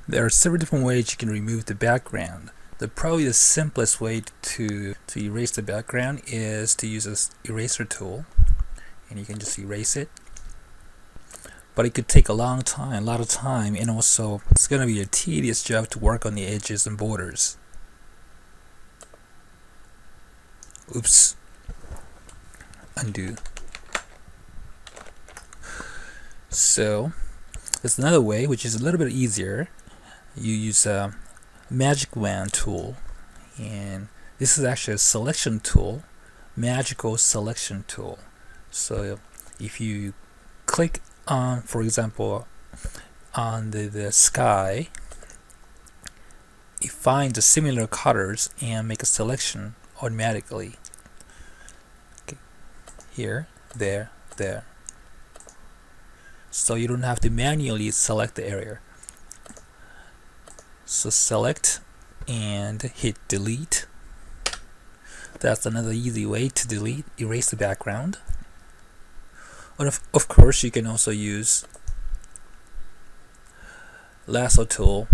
There are several different ways you can remove the background. Probably the simplest way to erase the background is to use this eraser tool, and you can just erase it. But it could take a lot of time, and also it's going to be a tedious job to work on the edges and borders. Oops. Undo. So there's another way, which is a little bit easier. You use a magic wand tool, and this is actually a selection tool, magical selection tool. So if you click on, for example, on the sky, you find the similar colors and make a selection automatically. Okay. Here, there, there. So you don't have to manually select the area. So select and hit delete. That's another easy way to erase the background. And of course, you can also use lasso tool,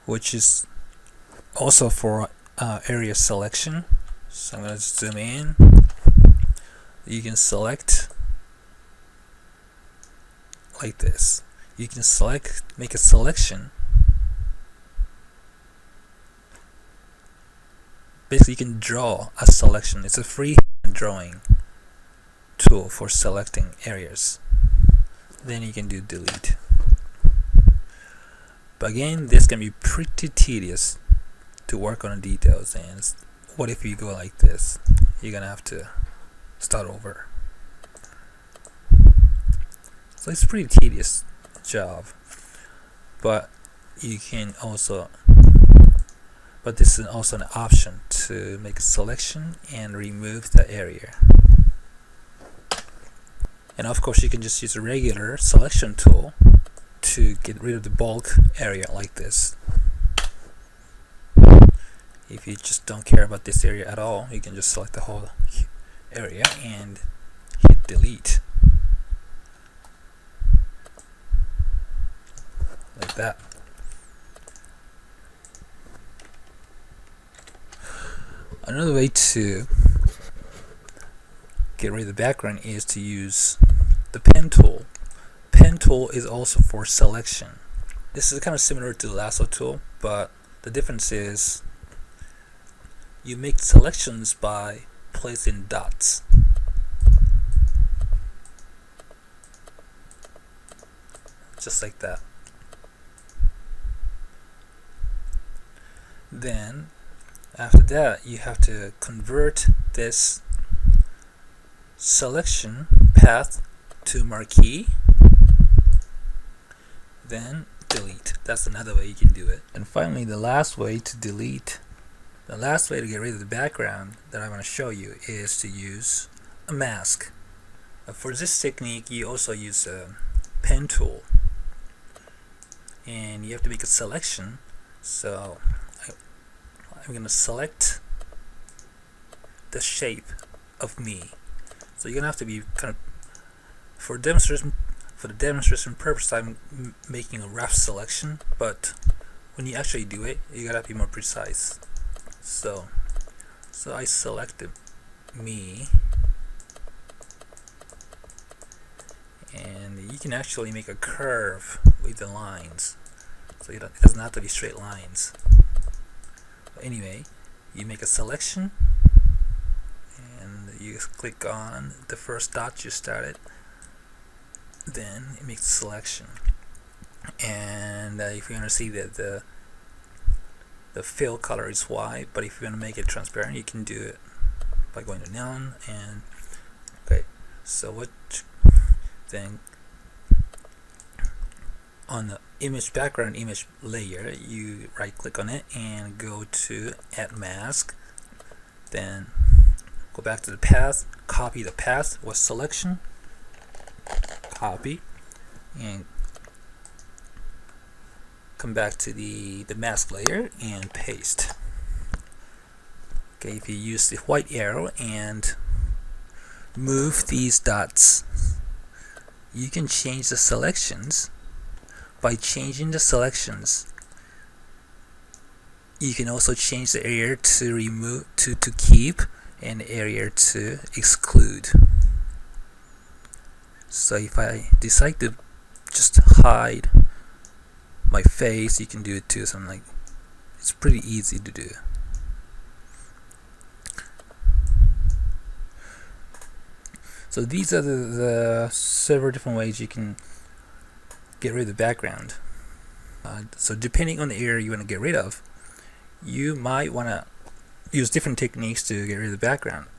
which is also for area selection. So I'm going to zoom in. You can select like this. You can make a selection. Basically, you can draw a selection. It's a free drawing tool for selecting areas. Then you can do delete. But again, this can be pretty tedious to work on the details. And what if you go like this? You're gonna have to start over. So it's a pretty tedious job. But you can also, but this is also an option to make a selection and remove the area. And of course, you can just use a regular selection tool to get rid of the bulk area like this. If you just don't care about this area at all, you can just select the whole area and hit delete. Like that. Another way to get rid of the background is to use the pen tool. Pen tool is also for selection. This is kind of similar to the lasso tool, but the difference is you make selections by placing dots. Just like that. Then after that, you have to convert this selection path to marquee, then delete. That's another way you can do it. And finally, the last way to get rid of the background that I'm going to show you is to use a mask. For this technique, you also use a pen tool, and you have to make a selection. So I'm going to select the shape of me. So you're going to have to be kind of, for the demonstration purpose, I'm making a rough selection, but when you actually do it, you got to be more precise. So I selected me, and you can actually make a curve with the lines. So it doesn't have to be straight lines. Anyway, you make a selection and you click on the first dot you started, then it makes a selection. And if you want to see that the fill color is white, but if you want to make it transparent, you can do it by going to none. And okay, so then on the background image layer, you right click on it and go to add mask, then go back to the path, copy the path with selection, copy, and come back to the mask layer and paste. Okay, if you use the white arrow and move these dots, you can change the selections by changing the selections You can also change the area to remove to keep and the area to exclude. So if I decide to just hide my face, you can do it too. Something like, it's pretty easy to do. So these are the several different ways you can get rid of the background. So depending on the area you want to get rid of, you might want to use different techniques to get rid of the background.